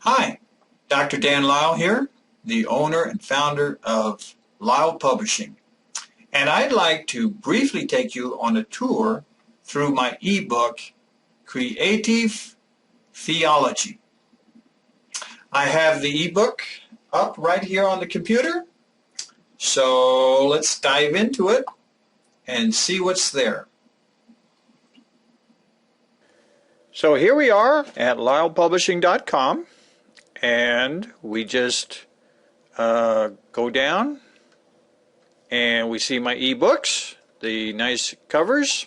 Hi, Dr. Dan Lyle here, the owner and founder of Lyle Publishing. And I'd like to briefly take you on a tour through my ebook, Creative-Theology. I have the ebook up right here on the computer, so let's dive into it and see what's there. So here we are at lylepublishing.com, and we just go down and we see my ebooks, the nice covers,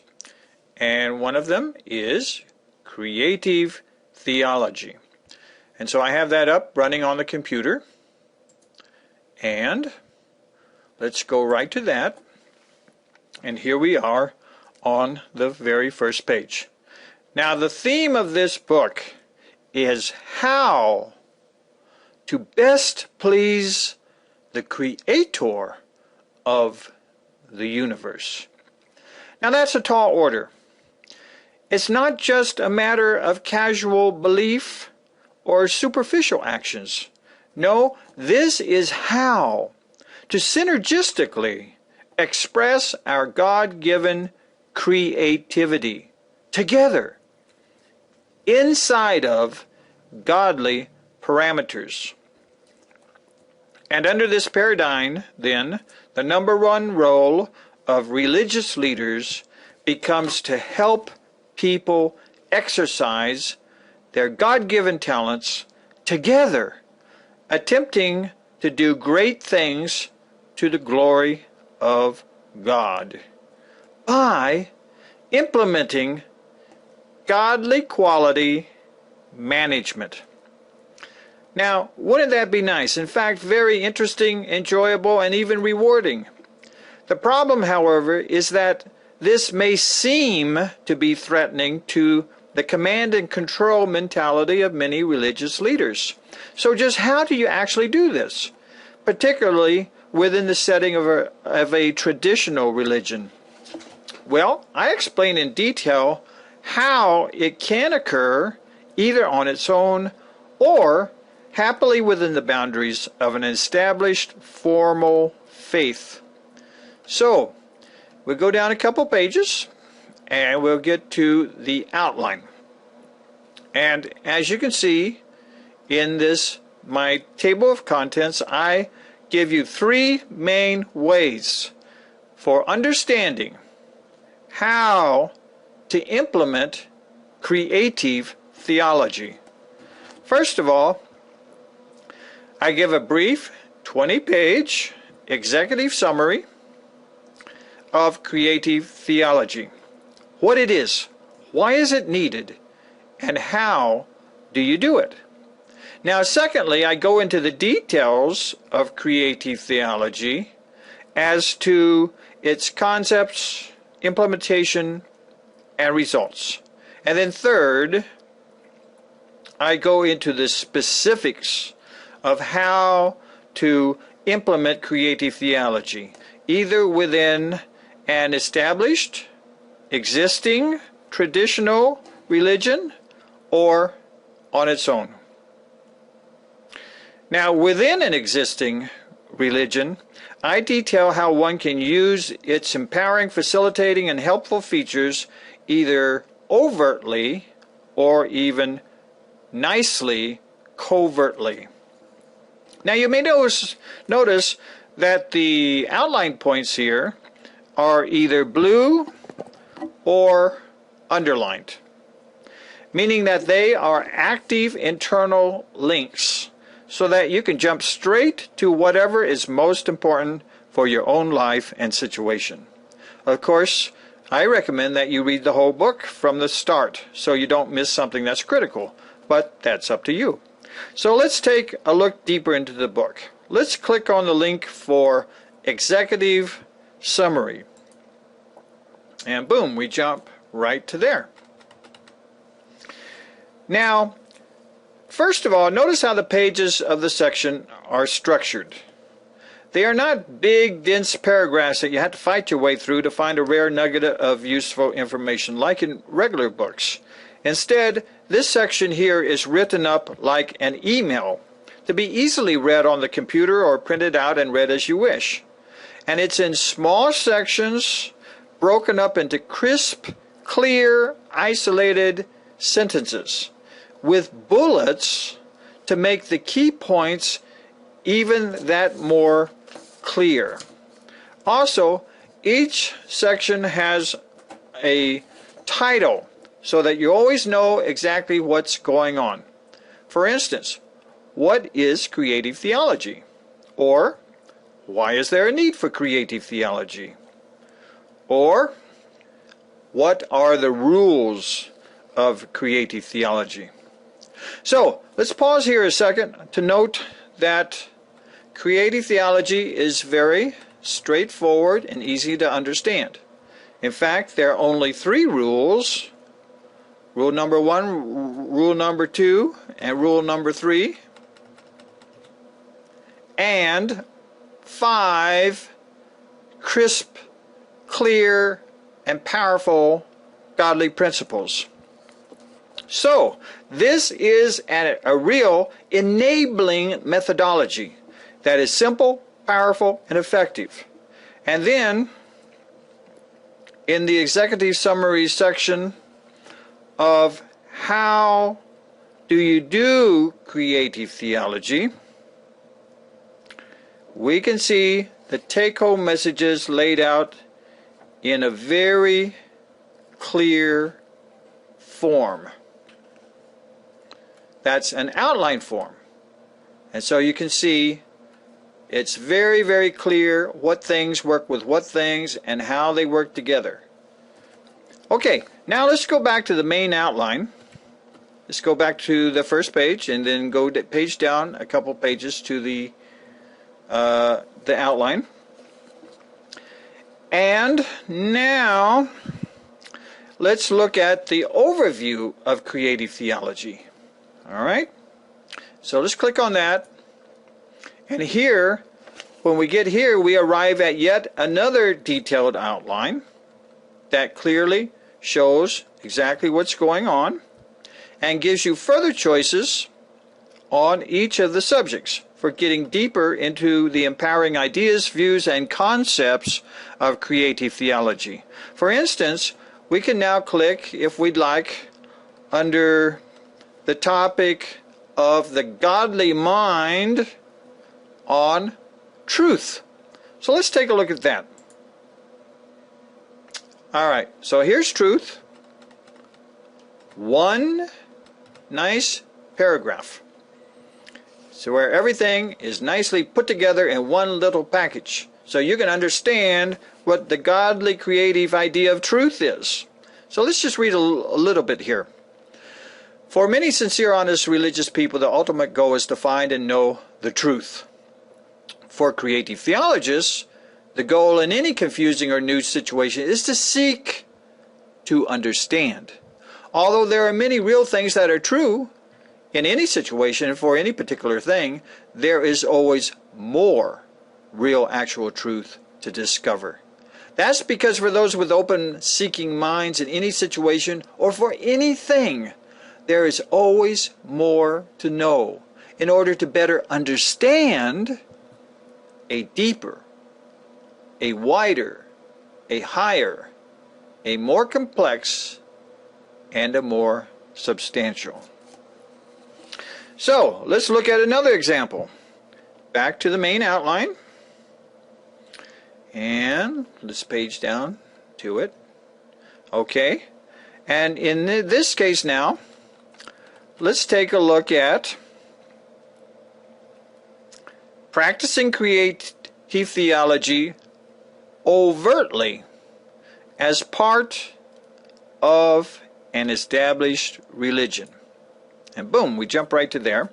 and one of them is Creative-Theology. And so I have that up running on the computer, and let's go right to that. And here we are on the very first page. Now, the theme of this book is how to best please the Creator of the universe. Now, that's a tall order. It's not just a matter of casual belief or superficial actions. No, this is how to synergistically express our God-given creativity together inside of godly parameters. And under this paradigm, then, the number one role of religious leaders becomes to help people exercise their God-given talents together, attempting to do great things to the glory of God by implementing godly quality management. Now, wouldn't that be nice? In fact, very interesting, enjoyable, and even rewarding. The problem, however, is that this may seem to be threatening to the command and control mentality of many religious leaders. So just how do you actually do this, particularly within the setting of a traditional religion? Well, I explain in detail how it can occur either on its own or happily within the boundaries of an established formal faith. So, we'll go down a couple pages and we'll get to the outline. And as you can see in this, my table of contents, I give you three main ways for understanding how to implement creative theology. First of all, I give a brief 20-page executive summary of creative theology. What it is, why is it needed, and how do you do it? Now, secondly, I go into the details of creative theology as to its concepts, implementation, and results. And then third, I go into the specifics of how to implement creative theology, either within an established, existing, traditional religion or on its own. Now, within an existing religion, I detail how one can use its empowering, facilitating, and helpful features either overtly or even nicely covertly. Now, you may notice that the outline points here are either blue or underlined, meaning that they are active internal links so that you can jump straight to whatever is most important for your own life and situation. Of course, I recommend that you read the whole book from the start so you don't miss something that's critical, but that's up to you. So let's take a look deeper into the book. Let's click on the link for Executive Summary. And boom, we jump right to there. Now, first of all, notice how the pages of the section are structured. They are not big, dense paragraphs that you have to fight your way through to find a rare nugget of useful information like in regular books. Instead, this section here is written up like an email to be easily read on the computer or printed out and read as you wish. And it's in small sections broken up into crisp, clear, isolated sentences with bullets to make the key points even that more clear. Also, each section has a title so that you always know exactly what's going on. For instance, what is creative theology? Or, why is there a need for creative theology? Or, what are the rules of creative theology? So, let's pause here a second to note that creative theology is very straightforward and easy to understand. In fact, there are only 3 rules. Rule number 1, rule number 2, and rule number 3. And 5 crisp, clear, and powerful godly principles. So, this is a real enabling methodology that is simple, powerful, and effective. And then, in the executive summary section of how do you do creative theology, we can see the take-home messages laid out in a very clear form. That's an outline form. And so you can see it's very, very clear what things work with what things and how they work together. Okay, now let's go back to the main outline. Let's go back to the first page and then go page down a couple pages to the outline. And now let's look at the overview of creative theology. All right, so let's click on that. And here, when we get here, we arrive at yet another detailed outline that clearly shows exactly what's going on and gives you further choices on each of the subjects for getting deeper into the empowering ideas, views, and concepts of creative theology. For instance, we can now click, if we'd like, under the topic of the godly mind on truth. So let's take a look at that. Alright, so here's truth. One nice paragraph. So where everything is nicely put together in one little package. So you can understand what the godly creative idea of truth is. So let's just read a little bit here. For many sincere, honest, religious people, the ultimate goal is to find and know the truth. For creative theologists, the goal in any confusing or new situation is to seek to understand. Although there are many real things that are true in any situation and for any particular thing, there is always more real actual truth to discover. That's because for those with open seeking minds in any situation or for anything, there is always more to know in order to better understand a deeper, a wider, a higher, a more complex, and a more substantial. So, let's look at another example. Back to the main outline. And let's page down to it. Okay. And in this case now, let's take a look at practicing creative theology overtly as part of an established religion. And boom, we jump right to there.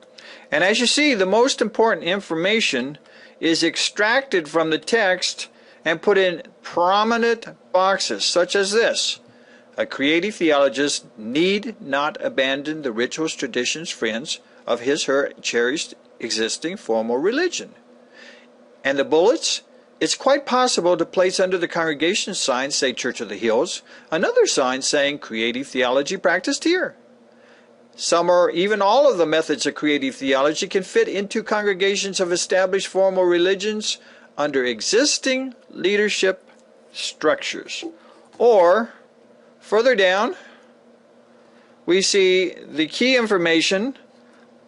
And as you see, the most important information is extracted from the text and put in prominent boxes, such as this. A creative theologist need not abandon the rituals, traditions, friends of his/her cherished existing formal religion. And the bullets, it's quite possible to place under the congregation sign, say Church of the Hills, another sign saying creative theology practiced here. Some or even all of the methods of creative theology can fit into congregations of established formal religions under existing leadership structures. Or, further down, we see the key information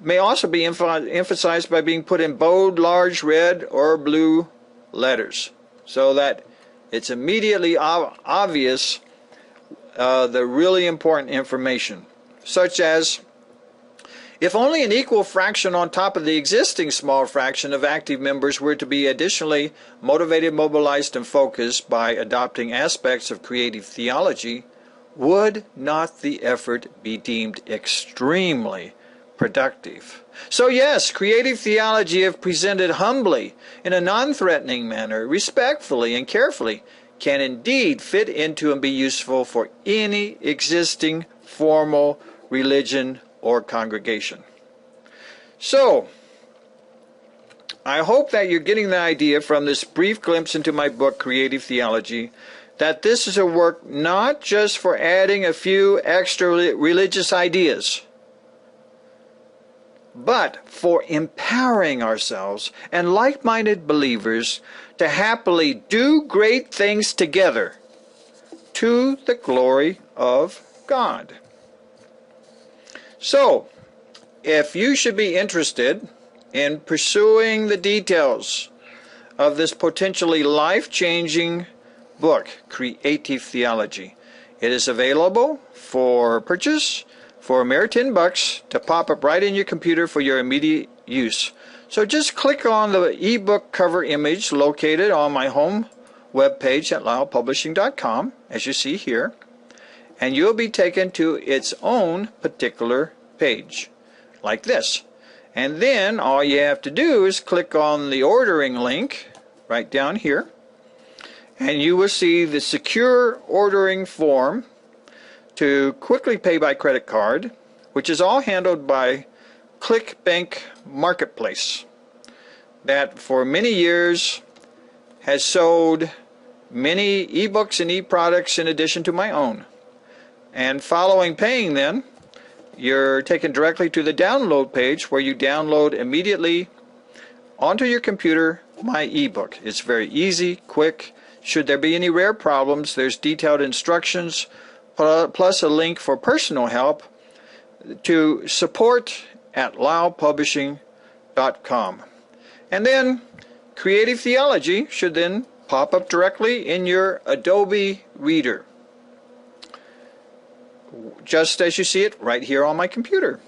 may also be emphasized by being put in bold, large, red, or blue letters, so that it's immediately obvious the really important information, such as, if only an equal fraction on top of the existing small fraction of active members were to be additionally motivated, mobilized, and focused by adopting aspects of creative theology, would not the effort be deemed extremely productive? So yes, creative theology, if presented humbly, in a non-threatening manner, respectfully and carefully, can indeed fit into and be useful for any existing formal religion or congregation. So, I hope that you're getting the idea from this brief glimpse into my book, Creative Theology, that this is a work not just for adding a few extra religious ideas, but for empowering ourselves and like-minded believers to happily do great things together to the glory of God. So, if you should be interested in pursuing the details of this potentially life-changing book, Creative Theology, it is available for purchase for a mere $10 to pop up right in your computer for your immediate use. So just click on the ebook cover image located on my home webpage at lylepublishing.com, as you see here, and you'll be taken to its own particular page, like this. And then all you have to do is click on the ordering link right down here, and you will see the secure ordering form to quickly pay by credit card, which is all handled by ClickBank Marketplace, that for many years has sold many ebooks and e-products in addition to my own. And following paying, then you're taken directly to the download page, where you download immediately onto your computer my ebook. It's very easy, quick. Should there be any rare problems, there's detailed instructions plus a link for personal help to support at lylepublishing.com. And then Creative Theology should then pop up directly in your Adobe Reader, just as you see it right here on my computer.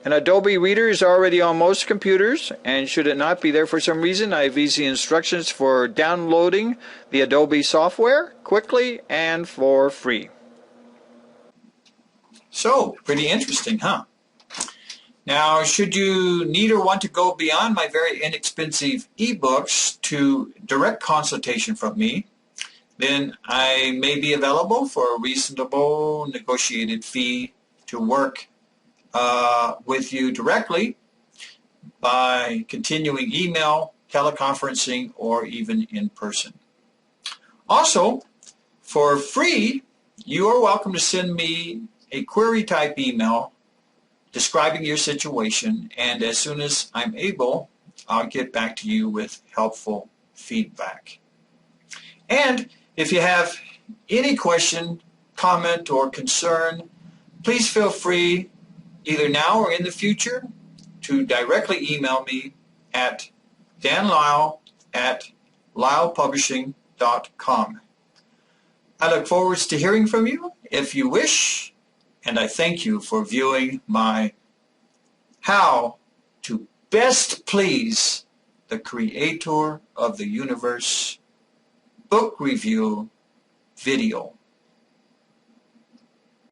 An Adobe Reader is already on most computers, and should it not be there for some reason, I have easy instructions for downloading the Adobe software quickly and for free. So, pretty interesting, huh? Now, should you need or want to go beyond my very inexpensive ebooks to direct consultation from me, then I may be available for a reasonable negotiated fee to work with you directly by continuing email, teleconferencing, or even in person. Also, for free, you are welcome to send me a query type email describing your situation, and as soon as I'm able, I'll get back to you with helpful feedback. And if you have any question, comment, or concern, please feel free, either now or in the future, to directly email me at danlyle@lylepublishing.com. I look forward to hearing from you if you wish, and I thank you for viewing my How to Best Please the Creator of the Universe book review video.